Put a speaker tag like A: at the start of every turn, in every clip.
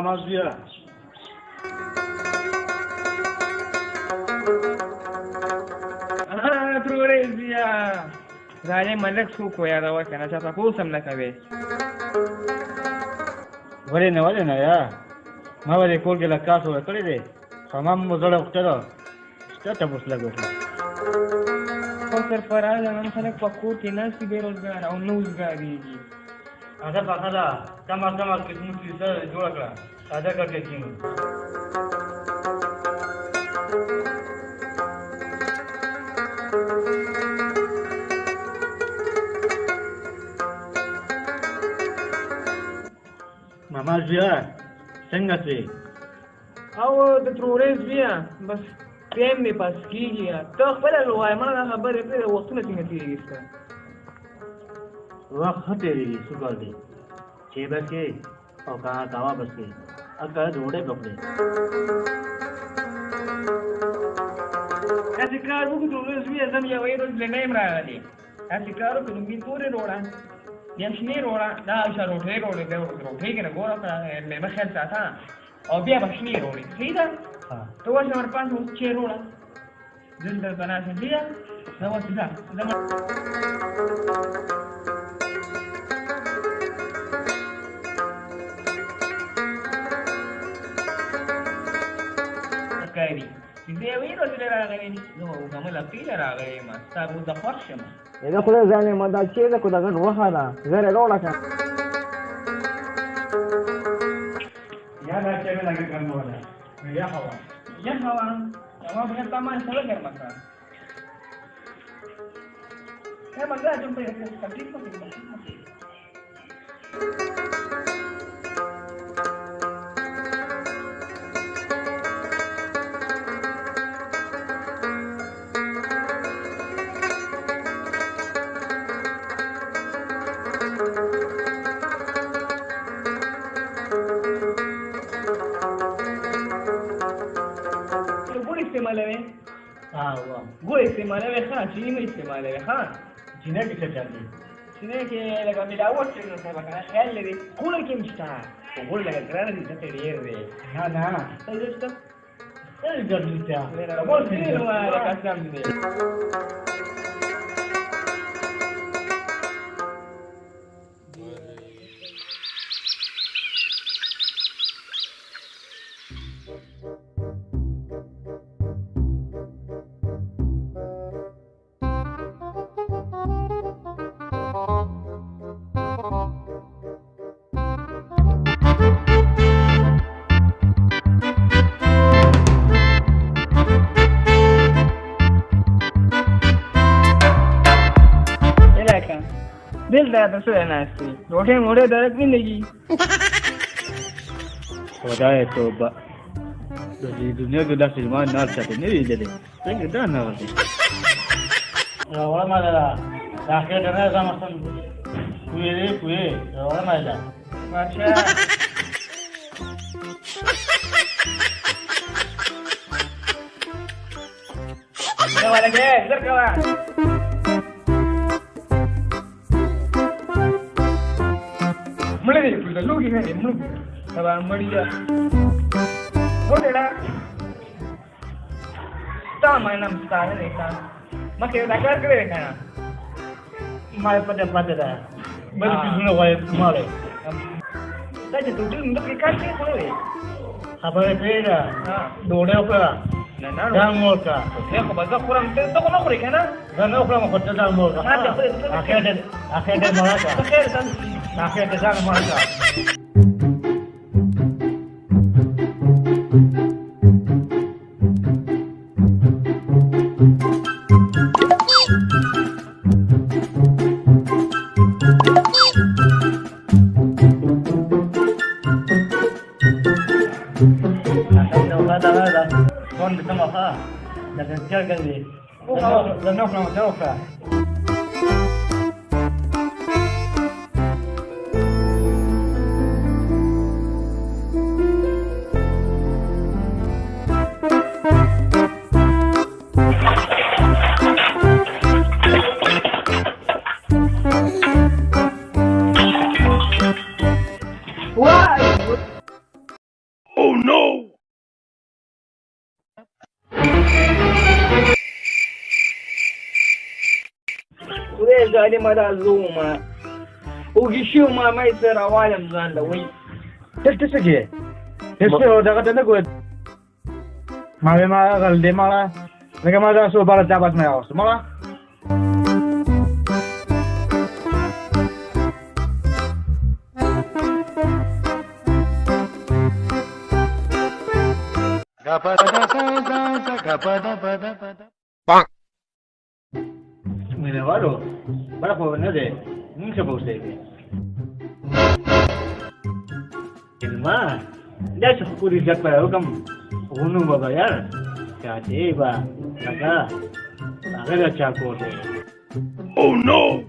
A: Mama Zia.
B: تروريزيا زاني ملك سوكو يا دوك أنا شاطر كوسم لك أبي
A: ولينا يا ما ولي كل كلا كاسو كل ده فمام مزول وقتها اشتات بوس لگو
B: فكر فراد أنا خلك فكور في ناس بيروزگار أو نوزگاري
A: هذا فقط كما किस्म की सर जोड़ा करा सादा करके क्यों मामा जिया څنګه سي
B: او د تروريزيا بس تیم می پاس کیږي ته خپل لوای ما خبرې په وختونه څنګه تیریږي
A: وخت تیریږي څه کار دی چې بچي او کاوا بسې اګه جوړې بپړې
B: اسی کار وکړو تروريزيا زم یو ایرو لنیم راغلی اسی کار وکړو می تورې روړا یم شنی روړا دا شروټې روړې دا روټې کنه ګوره مې مخه ساته او بیا بشنی روړې سیدا تو واش نمبر 5 اوس چې روړا دلته بنات بیا دا وڅ دا کاری دې ویرو چې راغلی نو کومه پیل راغلی ما تاسو د فرشم
C: دا خو ځانې ما دا چې دا کو دا غن وخه دا زره روړه کا
A: یا دا چې لګي کوم ولا یا هوا
B: ما بغيت طعمان سوى غير مكان يا مكان جنب التكليف استعمالوي
A: واه
B: ګوړ استعمالوي ښه چینی مې استعمالوي ښه
A: چینه کې څه چل دي
B: چینه کې لکه مې دا وڅ نو څه وکړه خیال لري ګوړ کې مشته ګوړ لکه ګرانه دي څه ډیر دی
A: نه
B: څه جوړه
A: څه ګرځي ته
B: ګوړ کې نو لکه سم دی دل دا څه ناشتي روټه موړه درک نه لګي
A: خدای توبه د دې دنیا کې داسې ځوان نه چاته نه ویلې څنګه دا نه ورته ولا ما دا اخر نه زما سم کوی ولا ما دا
B: ماشا دا ولا کې زرکوا مړ دې په لوګي نه مړ دا مړیا وړلا تا مې نام ستاره نه تا مکه دا کار کړی کنه
A: ما پته دا بل څه وایي ماله
B: دا چې ټول موږ کې کار کوي خو نه
A: خبره پیدا ډوډۍ وکړه
B: نه
A: دا موکا
B: خو به زه خورم ته خو نه خورې کنه
A: زه نه خورم خو ته دا موکا اخر دې مراکا
B: خیر ته
A: اخر دې ځان مراکا Con kita makan, dah kencang kali. Dah nak.
C: ای ظالمه دا زوما وږي شو ما مې سره راوالم ځان له وایي
A: ته څه کې ته دغه ته نه ګورې ما غل دې مالا لکه ما دا سو بار چا پات مې اوس مالا Mira, valo, para poder no de, nunca para usted. El más, ya se ocurrió ya para como uno va a bailar, ya te va acá, a ver a Chaco. Oh no.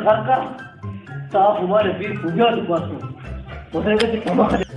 A: घर का साफ हमारे फिर पूजा तो पास हो